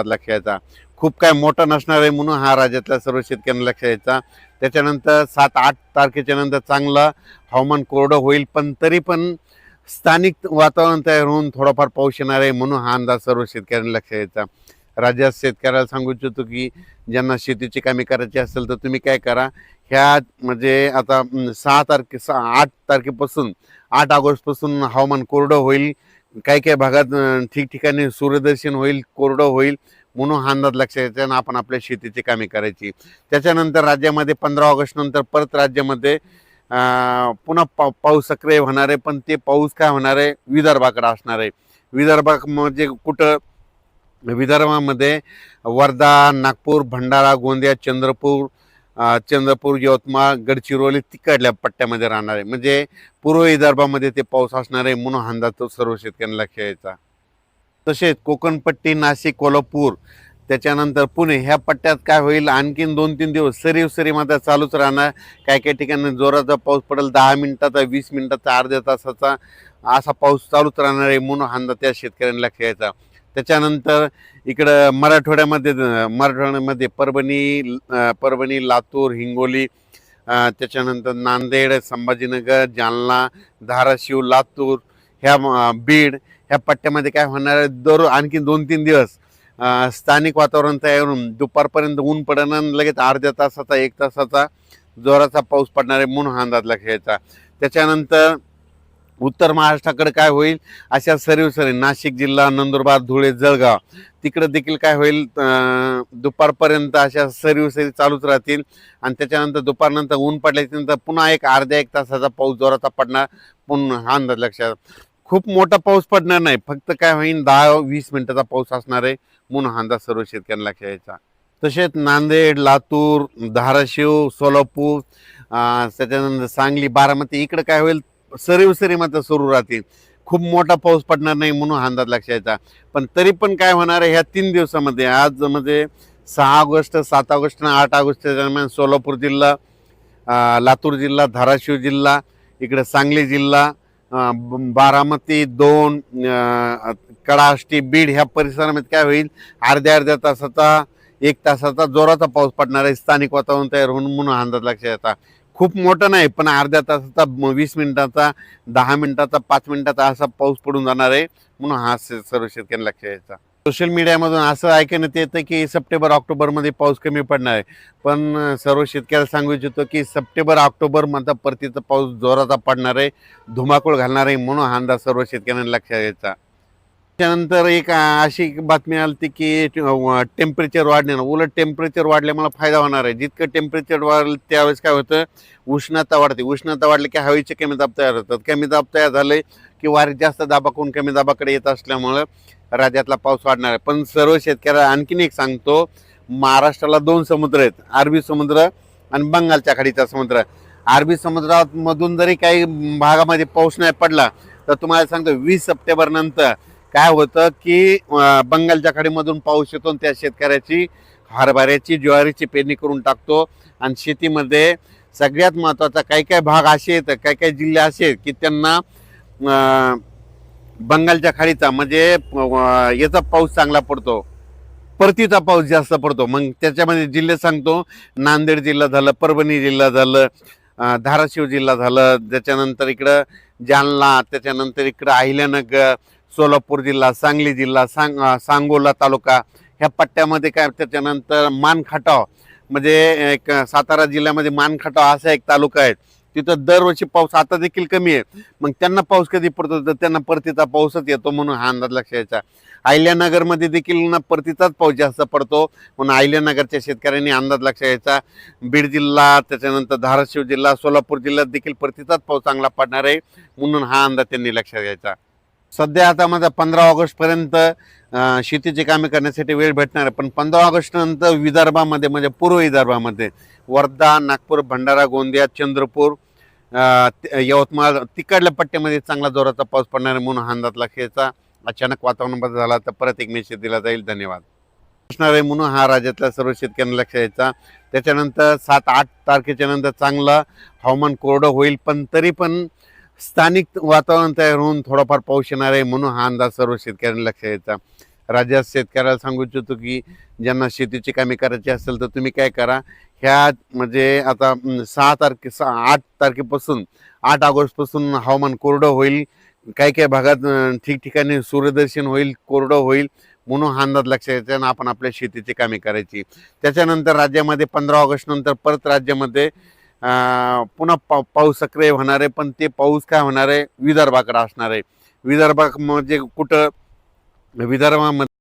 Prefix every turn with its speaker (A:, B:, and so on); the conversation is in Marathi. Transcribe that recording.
A: लक्ष यायचा. खूप काय मोठा नसणार आहे म्हणून हा राज्यातल्या सर्व शेतकऱ्यांना लक्ष यायचा. त्याच्यानंतर 7-8 तारखेच्या नंतर चांगलं हवामान कोरडं होईल, पण तरी पण स्थानिक वातावरण तयार होऊन थोडाफार पाऊस येणार आहे म्हणून हा अंदाज सर्व शेतकऱ्यांना लक्ष यायचा. राज्यात शेतकऱ्याला सांगू इच्छितो की ज्यांना शेतीची कामे करायची असेल तर तुम्ही काय करा, ह्या म्हणजे आता 8 तारखेपासून 8 ऑगस्टपासून हवामान कोरडं होईल. काही काही भागात ठिकठिकाणी सूर्यदर्शन होईल, कोरडं होईल म्हणून हा अंदाज लक्षात यायचा आणि आपण आपल्या शेतीची कामे करायची. त्याच्यानंतर राज्यामध्ये 15 ऑगस्ट नंतर परत राज्यामध्ये पुन्हा पाऊस सक्रिय होणार आहे, पण ते पाऊस काय होणार आहे विदर्भाकडे असणार आहे. विदर्भात म्हणजे कुठं, विदर्भामध्ये वर्धा, नागपूर, भंडारा, गोंदिया, चंद्रपूर, यवतमाळ, गडचिरोली तिकडल्या पट्ट्यामध्ये राहणार आहे. म्हणजे पूर्व विदर्भामध्ये ते पाऊस असणार आहे म्हणून अंदाज तो सर्व शेतकऱ्यांना लक्ष यायचा. तसेच कोकणपट्टी, नाशिक, कोल्हापूर, त्याच्यानंतर पुणे ह्या पट्ट्यात काय होईल, आणखीन 2-3 दिवस सरी मात्र चालूच राहणार. काही काही ठिकाणी जोराचा पाऊस पडेल, 10 मिनिटाचा, 20 मिनिटाचा, अर्ध्या तासाचा असा पाऊस चालूच राहणार आहे म्हणून अंदाज त्या शेतकऱ्यांना लक्ष यायचा. त्याच्यानंतर इकडं मराठवाड्यामध्ये परभणी, लातूर, हिंगोली, त्याच्यानंतर नांदेड, संभाजीनगर, जालना, धाराशिव, लातूर, बीड ह्या पट्ट्यामध्ये काय होणार आहे, आणखी 2-3 दिवस स्थानिक वातावरण तयार होऊन दुपारपर्यंत ऊन पडणार, लगेच अर्ध्या तासाचा 1 तासाचा जोराचा पाऊस पडणार आहे म्हणून हा अंदाज लक्ष यायचा. त्याच्यानंतर उत्तर महाराष्ट्राकडे काय होईल, अशा सरी नाशिक जिल्हा, नंदुरबार, धुळे, जळगाव तिकडे देखील काय होईल, दुपारपर्यंत अशा सरी चालूच राहतील आणि त्याच्यानंतर दुपारनंतर ऊन पडल्याच्यानंतर पुन्हा एक अर्ध्या 1 तासाचा पाऊस जोराचा पडणार पुन्हा हा अंदाज लक्षात. खूप मोठा पाऊस पडणार नाही, फक्त काय होईल 10-20 मिनिटाचा पाऊस असणार आहे म्हणून हा अंदाज सर्व शेतकऱ्यांना लक्ष यायचा. तसेच नांदेड, लातूर, धाराशिव, सोलापूर, त्याच्यानंतर सांगली, बारामती इकडे काय होईल, सरी मात्र सुरू राहतील. खूप मोठा पाऊस पडणार नाही म्हणून हा अंदाज लक्ष यायचा. पण तरी पण काय होणार आहे, ह्या 3 दिवसामध्ये आज म्हणजे 6 ऑगस्ट, 7 ऑगस्ट आणि 8 ऑगस्टच्या दरम्यान सोलापूर जिल्हा, लातूर जिल्हा, धाराशिव जिल्हा, इकडे सांगली जिल्हा, बारामती 2, कडाष्टी, बीड ह्या परिसरामध्ये काय होईल, अर्ध्या तासाचा 1 तासाचा जोराचा पाऊस पडणार आहे. स्थानिक वातावरण तयार होऊन म्हणून अंदाज लक्षात येतात. खूप मोठं नाही, पण अर्ध्या तासाचा, 20 मिनिटाचा, 10 मिनिटाचा, 5 मिनिटाचा असा पाऊस पडून जाणार आहे म्हणून हा सर्व शेतकऱ्यांना लक्ष यायचा. सोशल मीडियामधून असं ऐकण्यात येतं की सप्टेंबर ऑक्टोबरमध्ये पाऊस कमी पडणार आहे, पण सर्व शेतकऱ्याला सांगू इच्छितो की सप्टेंबर ऑक्टोबरमध्ये परतीचा पाऊस जोराचा पडणार आहे, धुमाकूळ घालणार आहे म्हणून हा अंदाज सर्व शेतकऱ्यांना लक्षात यायचा. त्यानंतर एक अशी बातमी आली की टेम्परेचर वाढणार, उलट टेम्परेचर वाढल्यामुळे फायदा होणार आहे. जितकं टेम्परेचर वाढेल त्यावेळेस काय होतं, उष्णता वाढते. उष्णता वाढली की हवेचे कमी दाब तयार होतात. कमी दाब तयार झाले की वारे जास्त दाबाकडून कमी दाबाकडे येत असल्यामुळं राज्यातला पाऊस वाढणार आहे. पण सर्व शेतकऱ्याला आणखीन एक सांगतो, महाराष्ट्राला 2 समुद्र आहेत, अरबी समुद्र आणि बंगालच्या खाडीचा समुद्र. अरबी समुद्रामधून जरी काही भागामध्ये पाऊस नाही पडला तर तुम्हाला सांगतो 20 सप्टेंबर नंतर काय होतं की बंगालच्या खाडीमधून पाऊस येतो आणि त्या शेतकऱ्याची हरभऱ्याची, ज्वारीची पेरणी करून टाकतो. आणि शेतीमध्ये सगळ्यात महत्त्वाचा काही भाग असे आहेत, काही जिल्हे असे आहेत की त्यांना बंगालच्या खाडीचा म्हणजे याचा पाऊस चांगला पडतो, परतीचा पाऊस जास्त पडतो. मग त्याच्यामध्ये जिल्हे सांगतो, नांदेड जिल्हा झालं, परभणी जिल्हा झालं, धाराशिव जिल्हा झालं, त्याच्यानंतर इकडं जालना, त्याच्यानंतर इकडं अहिल्यानगर, सोलापूर जिल्हा, सांगली जिल्हा, सांगोला तालुका ह्या पट्ट्यामध्ये काय. त्याच्यानंतर मानखटाव म्हणजे एक सातारा जिल्ह्यामध्ये मानखटाव असा एक तालुका आहे, तिथं दरवर्षी पाऊस आता देखील कमी आहे. मग त्यांना पाऊस कधी पडतो तर त्यांना परतीचा पाऊसच येतो म्हणून हा अंदाज लक्षात यायचा. अहिल्यानगरमध्ये देखील ना परतीचाच पाऊस जास्त पडतो म्हणून अहिल्यानगरच्या शेतकऱ्यांनी अंदाज लक्षात यायचा. बीड जिल्हा, त्याच्यानंतर धाराशिव जिल्हा, सोलापूर जिल्ह्यात देखील परतीचाच पाऊस चांगला पडणार आहे म्हणून हा अंदाज त्यांनी लक्षात घ्यायचा. सध्या आता माझा 15 ऑगस्टपर्यंत शेतीची कामे करण्यासाठी वेळ भेटणार आहे, पण 15 ऑगस्ट नंतर विदर्भामध्ये म्हणजे पूर्व विदर्भामध्ये वर्धा, नागपूर, भंडारा, गोंदिया, चंद्रपूर, यवतमाळ तिकडल्या पट्ट्यामध्ये चांगला जोराचा पाऊस पडणार आहे म्हणून अंदाज लक्षात यायचा. अचानक वातावरण बदल झाला तर परत एक मेसेज दिला जाईल. धन्यवाद. असणार आहे म्हणून हा राज्यातल्या सर्व शेतकऱ्यांना लक्षात यायचा. त्याच्यानंतर 7-8 तारखेच्या नंतर चांगलं हवामान कोरडं होईल, पण तरी पण स्थानिक वातावरण तयार होऊन थोडाफार पाऊस येणार आहे म्हणून हा अंदाज सर्व शेतकऱ्यांना लक्षात यायचा. राज्यात शेतकऱ्याला सांगू इच्छितो की ज्यांना शेतीची कामे करायची असेल तर तुम्ही काय करा, ह्या म्हणजे आता 8 तारखेपासून 8 ऑगस्टपासून हवामान कोरडं होईल, काही काही भागात ठिकठिकाणी सूर्यदर्शन होईल, कोरडं होईल म्हणून हा अंदाज लक्षात घ्यायचा आणि आपण आपल्या शेतीची कामे करायची. त्याच्यानंतर राज्यामध्ये 15 ऑगस्ट नंतर परत राज्यामध्ये पुन्हा पाऊस सक्रिय होणार आहे, पण ते पाऊस काय होणार आहे विदर्भाकडे असणार आहे. विदर्भात म्हणजे कुठं, विदर्भामध्ये